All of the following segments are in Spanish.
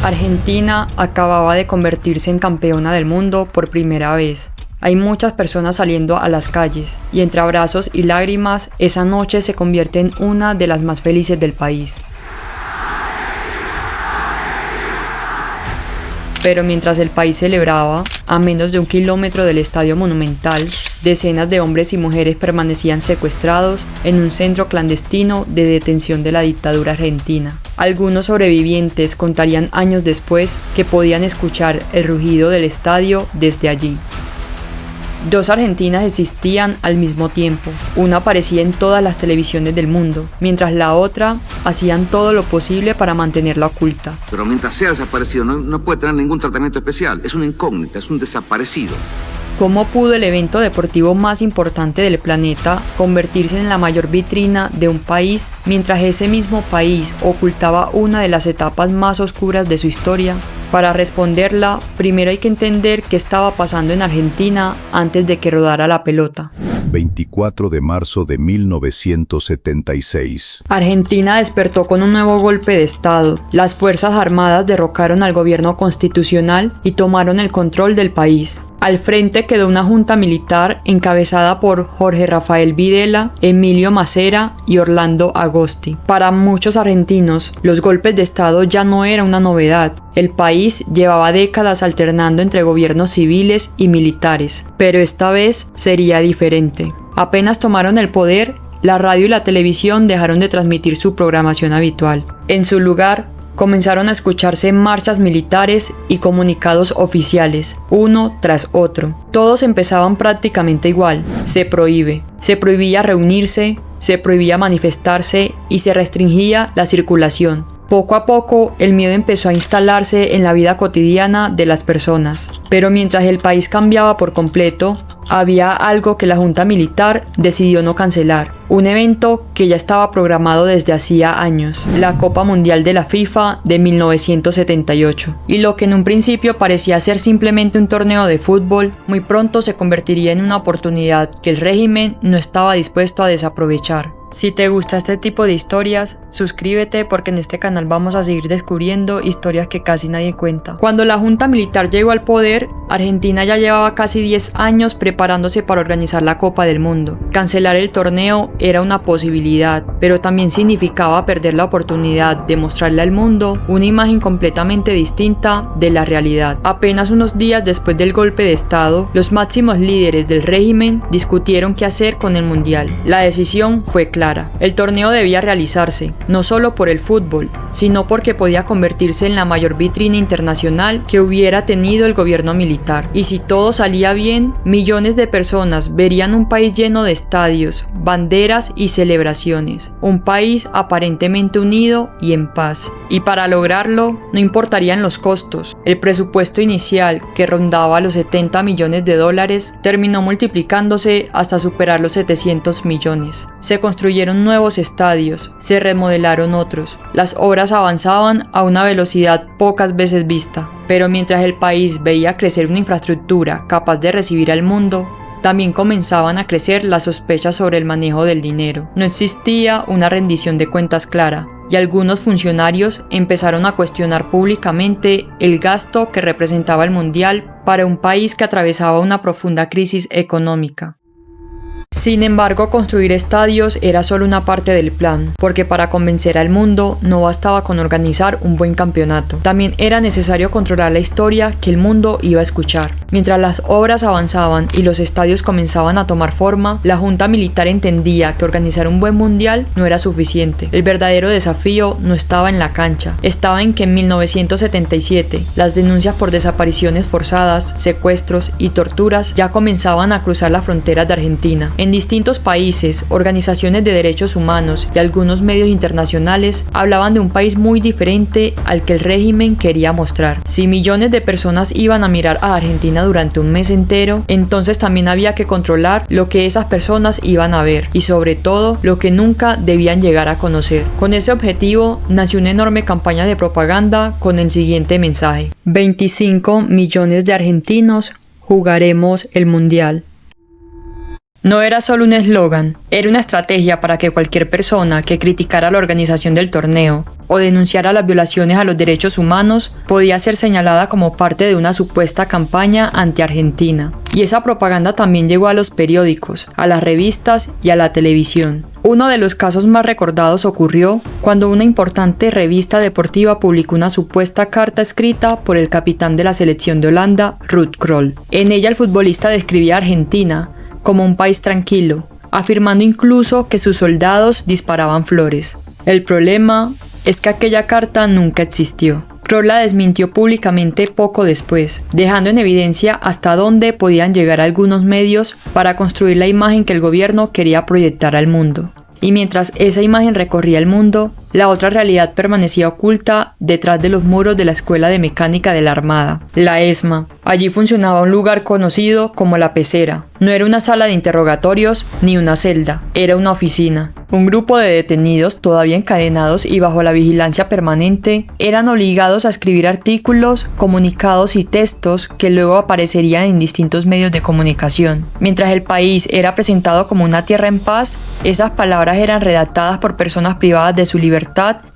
Argentina acababa de convertirse en campeona del mundo por primera vez. Hay muchas personas saliendo a las calles y entre abrazos y lágrimas, esa noche se convierte en una de las más felices del país. Pero mientras el país celebraba, a menos de 1 kilómetro del Estadio Monumental, decenas de hombres y mujeres permanecían secuestrados en un centro clandestino de detención de la dictadura argentina. Algunos sobrevivientes contarían años después que podían escuchar el rugido del estadio desde allí. 2 Argentinas existían al mismo tiempo. Una aparecía en todas las televisiones del mundo, mientras la otra hacían todo lo posible para mantenerla oculta. Pero mientras sea desaparecido no puede tener ningún tratamiento especial. Es una incógnita, es un desaparecido. ¿Cómo pudo el evento deportivo más importante del planeta convertirse en la mayor vitrina de un país, mientras ese mismo país ocultaba una de las etapas más oscuras de su historia? Para responderla, primero hay que entender qué estaba pasando en Argentina antes de que rodara la pelota. 24 de marzo de 1976. Argentina despertó con un nuevo golpe de Estado. Las Fuerzas Armadas derrocaron al gobierno constitucional y tomaron el control del país. Al frente quedó una junta militar encabezada por Jorge Rafael Videla, Emilio Macera y Orlando Agosti. Para muchos argentinos, los golpes de Estado ya no era una novedad. El país llevaba décadas alternando entre gobiernos civiles y militares, pero esta vez sería diferente. Apenas tomaron el poder, la radio y la televisión dejaron de transmitir su programación habitual. En su lugar, comenzaron a escucharse marchas militares y comunicados oficiales, uno tras otro. Todos empezaban prácticamente igual. Se prohibía reunirse, se prohibía manifestarse y se restringía la circulación. Poco a poco, el miedo empezó a instalarse en la vida cotidiana de las personas. Pero mientras el país cambiaba por completo, había algo que la Junta Militar decidió no cancelar. Un evento que ya estaba programado desde hacía años, la Copa Mundial de la FIFA de 1978. Y lo que en un principio parecía ser simplemente un torneo de fútbol, muy pronto se convertiría en una oportunidad que el régimen no estaba dispuesto a desaprovechar. Si te gusta este tipo de historias, suscríbete porque en este canal vamos a seguir descubriendo historias que casi nadie cuenta. Cuando la Junta Militar llegó al poder, Argentina ya llevaba casi 10 años preparándose para organizar la Copa del Mundo. Cancelar el torneo era una posibilidad, pero también significaba perder la oportunidad de mostrarle al mundo una imagen completamente distinta de la realidad. Apenas unos días después del golpe de Estado, los máximos líderes del régimen discutieron qué hacer con el Mundial. La decisión fue clara. El torneo debía realizarse, no solo por el fútbol, sino porque podía convertirse en la mayor vitrina internacional que hubiera tenido el gobierno militar. Y si todo salía bien, millones de personas verían un país lleno de estadios, banderas y celebraciones. Un país aparentemente unido y en paz. Y para lograrlo, no importarían los costos. El presupuesto inicial, que rondaba los 70 millones de dólares, terminó multiplicándose hasta superar los 700 millones. Se construyeron nuevos estadios, se remodelaron otros. Las obras avanzaban a una velocidad pocas veces vista. Pero mientras el país veía crecer una infraestructura capaz de recibir al mundo, también comenzaban a crecer las sospechas sobre el manejo del dinero. No existía una rendición de cuentas clara, y algunos funcionarios empezaron a cuestionar públicamente el gasto que representaba el Mundial para un país que atravesaba una profunda crisis económica. Sin embargo, construir estadios era solo una parte del plan, porque para convencer al mundo no bastaba con organizar un buen campeonato. También era necesario controlar la historia que el mundo iba a escuchar. Mientras las obras avanzaban y los estadios comenzaban a tomar forma, la Junta Militar entendía que organizar un buen mundial no era suficiente. El verdadero desafío no estaba en la cancha, estaba en que en 1977 las denuncias por desapariciones forzadas, secuestros y torturas ya comenzaban a cruzar las fronteras de Argentina. En distintos países, organizaciones de derechos humanos y algunos medios internacionales hablaban de un país muy diferente al que el régimen quería mostrar. Si millones de personas iban a mirar a Argentina durante un mes entero, entonces también había que controlar lo que esas personas iban a ver y sobre todo lo que nunca debían llegar a conocer. Con ese objetivo nació una enorme campaña de propaganda con el siguiente mensaje: 25 millones de argentinos jugaremos el Mundial. No era solo un eslogan, era una estrategia para que cualquier persona que criticara la organización del torneo o denunciara las violaciones a los derechos humanos podía ser señalada como parte de una supuesta campaña anti-Argentina. Y esa propaganda también llegó a los periódicos, a las revistas y a la televisión. Uno de los casos más recordados ocurrió cuando una importante revista deportiva publicó una supuesta carta escrita por el capitán de la selección de Holanda, Ruud Krol. En ella el futbolista describía a Argentina como un país tranquilo, afirmando incluso que sus soldados disparaban flores. El problema es que aquella carta nunca existió. Krol la desmintió públicamente poco después, dejando en evidencia hasta dónde podían llegar algunos medios para construir la imagen que el gobierno quería proyectar al mundo. Y mientras esa imagen recorría el mundo, la otra realidad permanecía oculta detrás de los muros de la Escuela de Mecánica de la Armada, la ESMA. Allí funcionaba un lugar conocido como la pecera. No era una sala de interrogatorios ni una celda, era una oficina. Un grupo de detenidos, todavía encadenados y bajo la vigilancia permanente, eran obligados a escribir artículos, comunicados y textos que luego aparecerían en distintos medios de comunicación. Mientras el país era presentado como una tierra en paz, esas palabras eran redactadas por personas privadas de su libertad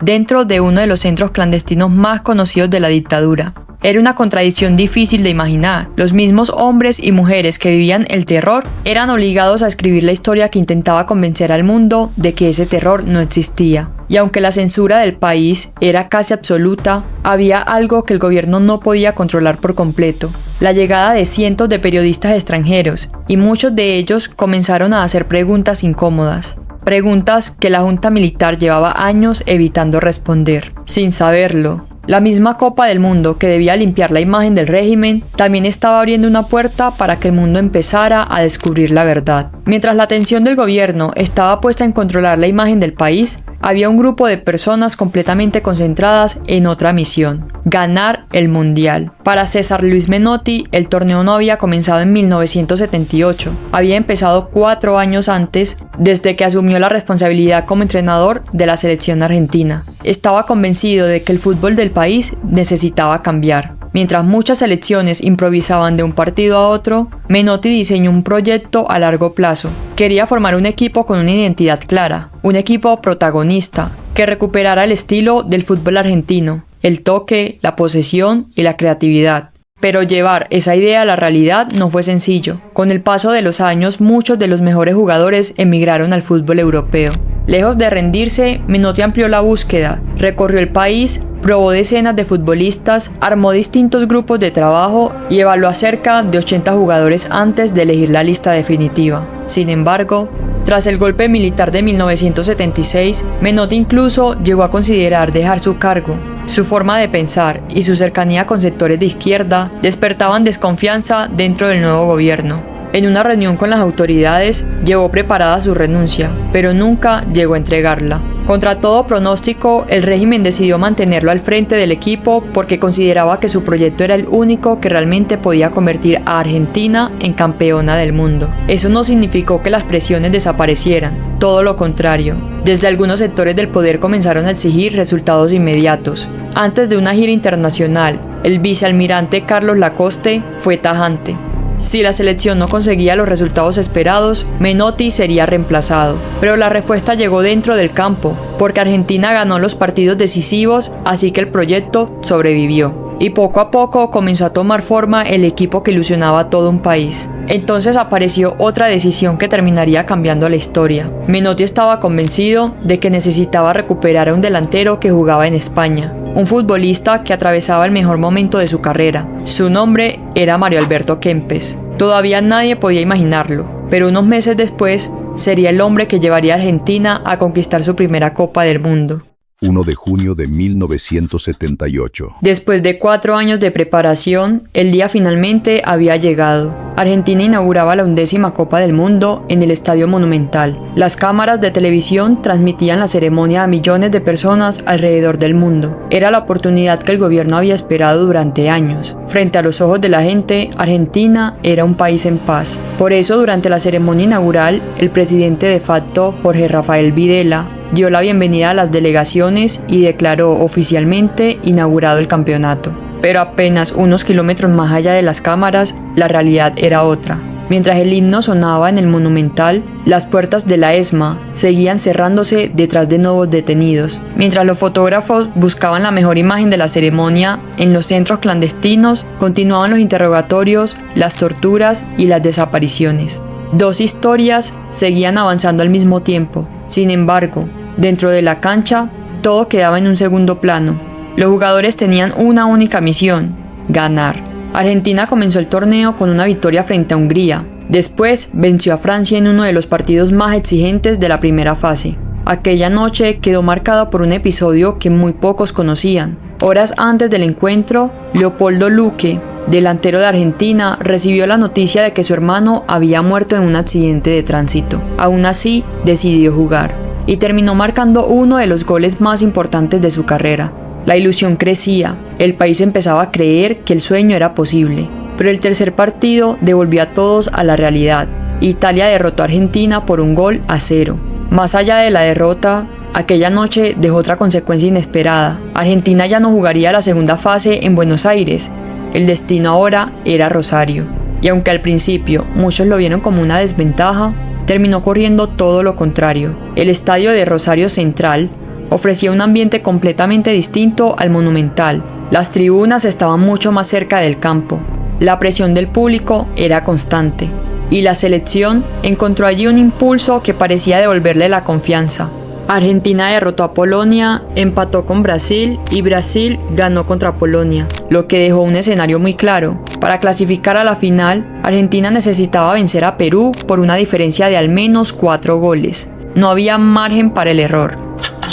dentro de uno de los centros clandestinos más conocidos de la dictadura. Era una contradicción difícil de imaginar. Los mismos hombres y mujeres que vivían el terror eran obligados a escribir la historia que intentaba convencer al mundo de que ese terror no existía. Y aunque la censura del país era casi absoluta, había algo que el gobierno no podía controlar por completo: la llegada de cientos de periodistas extranjeros, y muchos de ellos comenzaron a hacer preguntas incómodas. Preguntas que la junta militar llevaba años evitando responder. Sin saberlo, la misma Copa del Mundo que debía limpiar la imagen del régimen también estaba abriendo una puerta para que el mundo empezara a descubrir la verdad. Mientras la atención del gobierno estaba puesta en controlar la imagen del país, había un grupo de personas completamente concentradas en otra misión: ganar el Mundial. Para César Luis Menotti, el torneo no había comenzado en 1978, había empezado 4 años antes, desde que asumió la responsabilidad como entrenador de la selección argentina. Estaba convencido de que el fútbol del país necesitaba cambiar. Mientras muchas selecciones improvisaban de un partido a otro, Menotti diseñó un proyecto a largo plazo. Quería formar un equipo con una identidad clara, un equipo protagonista, que recuperara el estilo del fútbol argentino: el toque, la posesión y la creatividad. Pero llevar esa idea a la realidad no fue sencillo. Con el paso de los años, muchos de los mejores jugadores emigraron al fútbol europeo. Lejos de rendirse, Menotti amplió la búsqueda, recorrió el país, probó decenas de futbolistas, armó distintos grupos de trabajo y evaluó a cerca de 80 jugadores antes de elegir la lista definitiva. Sin embargo, tras el golpe militar de 1976, Menotti incluso llegó a considerar dejar su cargo. Su forma de pensar y su cercanía con sectores de izquierda despertaban desconfianza dentro del nuevo gobierno. En una reunión con las autoridades, llevó preparada su renuncia, pero nunca llegó a entregarla. Contra todo pronóstico, el régimen decidió mantenerlo al frente del equipo porque consideraba que su proyecto era el único que realmente podía convertir a Argentina en campeona del mundo. Eso no significó que las presiones desaparecieran, todo lo contrario. Desde algunos sectores del poder comenzaron a exigir resultados inmediatos. Antes de una gira internacional, el vicealmirante Carlos Lacoste fue tajante: si la selección no conseguía los resultados esperados, Menotti sería reemplazado. Pero la respuesta llegó dentro del campo, porque Argentina ganó los partidos decisivos, así que el proyecto sobrevivió. Y poco a poco comenzó a tomar forma el equipo que ilusionaba a todo un país. Entonces apareció otra decisión que terminaría cambiando la historia. Menotti estaba convencido de que necesitaba recuperar a un delantero que jugaba en España, un futbolista que atravesaba el mejor momento de su carrera. Su nombre era Mario Alberto Kempes. Todavía nadie podía imaginarlo, pero unos meses después sería el hombre que llevaría a Argentina a conquistar su primera Copa del Mundo. 1 de junio de 1978. Después de 4 años de preparación, el día finalmente había llegado. Argentina inauguraba la 11ª Copa del Mundo en el Estadio Monumental. Las cámaras de televisión transmitían la ceremonia a millones de personas alrededor del mundo. Era la oportunidad que el gobierno había esperado durante años. Frente a los ojos de la gente, Argentina era un país en paz. Por eso, durante la ceremonia inaugural, el presidente de facto, Jorge Rafael Videla, dio la bienvenida a las delegaciones y declaró oficialmente inaugurado el campeonato. Pero apenas unos kilómetros más allá de las cámaras, la realidad era otra. Mientras el himno sonaba en el Monumental, las puertas de la ESMA seguían cerrándose detrás de nuevos detenidos. Mientras los fotógrafos buscaban la mejor imagen de la ceremonia, en los centros clandestinos continuaban los interrogatorios, las torturas y las desapariciones. Dos historias seguían avanzando al mismo tiempo. Sin embargo, dentro de la cancha, todo quedaba en un segundo plano. Los jugadores tenían una única misión: ganar. Argentina comenzó el torneo con una victoria frente a Hungría. Después venció a Francia en uno de los partidos más exigentes de la primera fase. Aquella noche quedó marcada por un episodio que muy pocos conocían. Horas antes del encuentro, Leopoldo Luque, delantero de Argentina, recibió la noticia de que su hermano había muerto en un accidente de tránsito. Aún así, decidió jugar y terminó marcando uno de los goles más importantes de su carrera. La ilusión crecía, el país empezaba a creer que el sueño era posible, pero el tercer partido devolvió a todos a la realidad. Italia derrotó a Argentina por 1-0. Más allá de la derrota, aquella noche dejó otra consecuencia inesperada. Argentina ya no jugaría la segunda fase en Buenos Aires. El destino ahora era Rosario. Y aunque al principio muchos lo vieron como una desventaja, terminó corriendo todo lo contrario. El estadio de Rosario Central ofrecía un ambiente completamente distinto al Monumental. Las tribunas estaban mucho más cerca del campo. La presión del público era constante. Y la selección encontró allí un impulso que parecía devolverle la confianza. Argentina derrotó a Polonia, empató con Brasil y Brasil ganó contra Polonia, lo que dejó un escenario muy claro. Para clasificar a la final, Argentina necesitaba vencer a Perú por una diferencia de al menos 4 goles. No había margen para el error.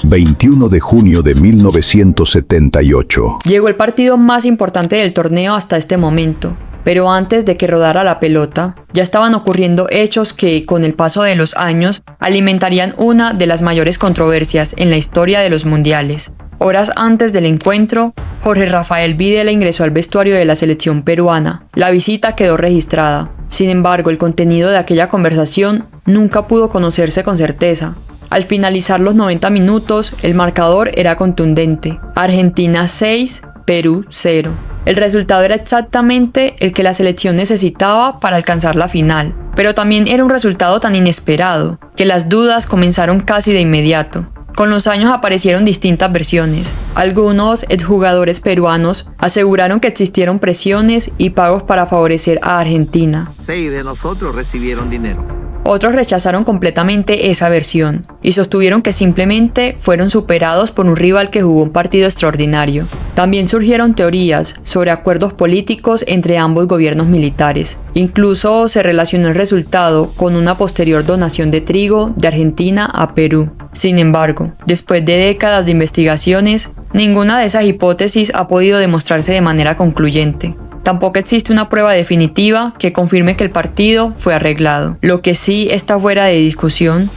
21 de junio de 1978. Llegó el partido más importante del torneo hasta este momento. Pero antes de que rodara la pelota, ya estaban ocurriendo hechos que, con el paso de los años, alimentarían una de las mayores controversias en la historia de los mundiales. Horas antes del encuentro, Jorge Rafael Videla ingresó al vestuario de la selección peruana. La visita quedó registrada. Sin embargo, el contenido de aquella conversación nunca pudo conocerse con certeza. Al finalizar los 90 minutos, el marcador era contundente: Argentina 6, Perú 0. El resultado era exactamente el que la selección necesitaba para alcanzar la final, pero también era un resultado tan inesperado que las dudas comenzaron casi de inmediato. Con los años aparecieron distintas versiones. Algunos exjugadores peruanos aseguraron que existieron presiones y pagos para favorecer a Argentina. 6 de nosotros recibieron dinero. Otros rechazaron completamente esa versión y sostuvieron que simplemente fueron superados por un rival que jugó un partido extraordinario. También surgieron teorías sobre acuerdos políticos entre ambos gobiernos militares. Incluso se relacionó el resultado con una posterior donación de trigo de Argentina a Perú. Sin embargo, después de décadas de investigaciones, ninguna de esas hipótesis ha podido demostrarse de manera concluyente. Tampoco existe una prueba definitiva que confirme que el partido fue arreglado. Lo que sí está fuera de discusión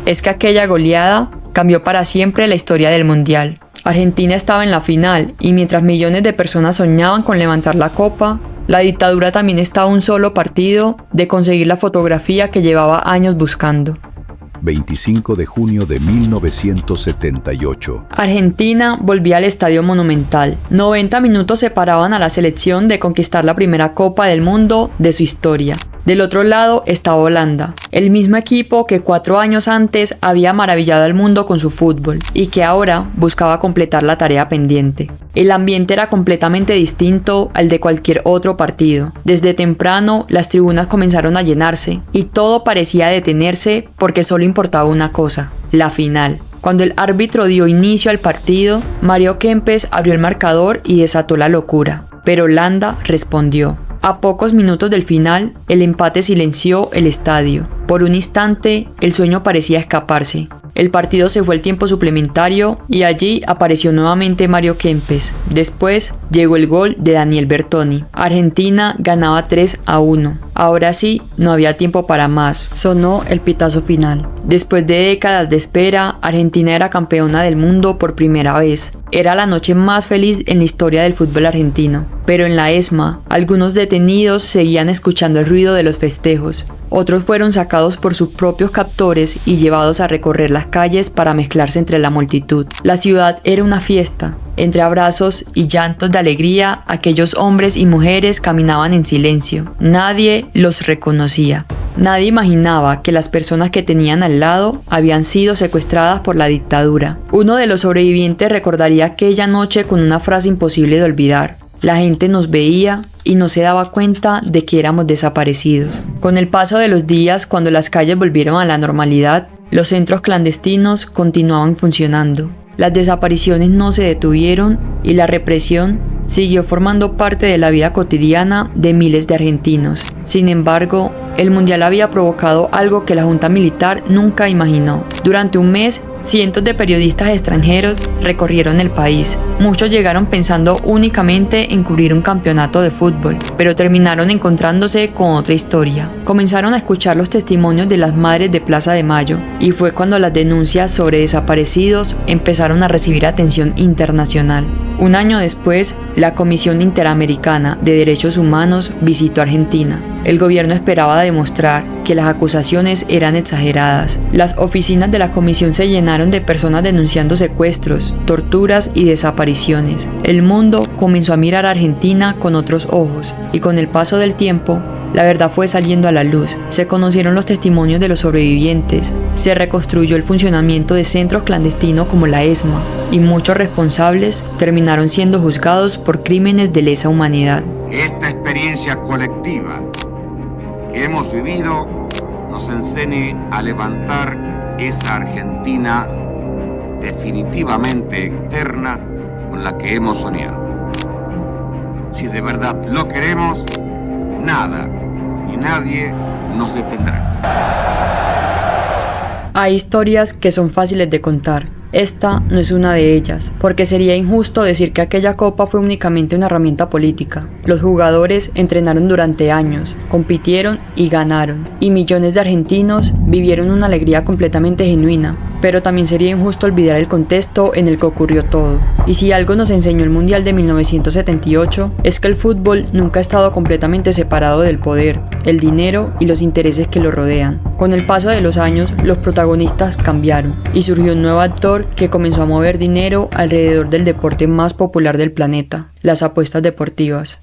es que aquella goleada cambió para siempre la historia del Mundial. Argentina estaba en la final y mientras millones de personas soñaban con levantar la copa, la dictadura también estaba a un solo partido de conseguir la fotografía que llevaba años buscando. 25 de junio de 1978. Argentina volvía al Estadio Monumental. 90 minutos separaban a la selección de conquistar la primera Copa del Mundo de su historia. Del otro lado estaba Holanda, el mismo equipo que 4 años antes había maravillado al mundo con su fútbol y que ahora buscaba completar la tarea pendiente. El ambiente era completamente distinto al de cualquier otro partido. Desde temprano las tribunas comenzaron a llenarse y todo parecía detenerse porque solo importaba una cosa: la final. Cuando el árbitro dio inicio al partido, Mario Kempes abrió el marcador y desató la locura, pero Holanda respondió. A pocos minutos del final, el empate silenció el estadio. Por un instante, el sueño parecía escaparse. El partido se fue al tiempo suplementario y allí apareció nuevamente Mario Kempes. Después llegó el gol de Daniel Bertoni. Argentina ganaba 3-1. Ahora sí, no había tiempo para más. Sonó el pitazo final. Después de décadas de espera, Argentina era campeona del mundo por primera vez. Era la noche más feliz en la historia del fútbol argentino. Pero en la ESMA, algunos detenidos seguían escuchando el ruido de los festejos. Otros fueron sacados por sus propios captores y llevados a recorrer las calles para mezclarse entre la multitud. La ciudad era una fiesta. Entre abrazos y llantos de alegría, aquellos hombres y mujeres caminaban en silencio. Nadie los reconocía. Nadie imaginaba que las personas que tenían al lado habían sido secuestradas por la dictadura. Uno de los sobrevivientes recordaría aquella noche con una frase imposible de olvidar. La gente nos veía y no se daba cuenta de que éramos desaparecidos. Con el paso de los días, cuando las calles volvieron a la normalidad, los centros clandestinos continuaban funcionando. Las desapariciones no se detuvieron y la represión siguió formando parte de la vida cotidiana de miles de argentinos. Sin embargo, el Mundial había provocado algo que la Junta Militar nunca imaginó. Durante un mes, cientos de periodistas extranjeros recorrieron el país. Muchos llegaron pensando únicamente en cubrir un campeonato de fútbol, pero terminaron encontrándose con otra historia. Comenzaron a escuchar los testimonios de las madres de Plaza de Mayo, y fue cuando las denuncias sobre desaparecidos empezaron a recibir atención internacional. Un año después, la Comisión Interamericana de Derechos Humanos visitó Argentina. El gobierno esperaba demostrar que las acusaciones eran exageradas. Las oficinas de la comisión se llenaron de personas denunciando secuestros, torturas y desapariciones. El mundo comenzó a mirar a Argentina con otros ojos, y con el paso del tiempo, la verdad fue saliendo a la luz. Se conocieron los testimonios de los sobrevivientes, se reconstruyó el funcionamiento de centros clandestinos como la ESMA, y muchos responsables terminaron siendo juzgados por crímenes de lesa humanidad. Esta experiencia colectiva que hemos vivido nos enseñe a levantar esa Argentina definitivamente eterna con la que hemos soñado. Si de verdad lo queremos, nada ni nadie nos detendrá. Hay historias que son fáciles de contar. Esta no es una de ellas, porque sería injusto decir que aquella copa fue únicamente una herramienta política. Los jugadores entrenaron durante años, compitieron y ganaron, y millones de argentinos vivieron una alegría completamente genuina. Pero también sería injusto olvidar el contexto en el que ocurrió todo. Y si algo nos enseñó el Mundial de 1978, es que el fútbol nunca ha estado completamente separado del poder, el dinero y los intereses que lo rodean. Con el paso de los años, los protagonistas cambiaron, y surgió un nuevo actor que comenzó a mover dinero alrededor del deporte más popular del planeta, las apuestas deportivas.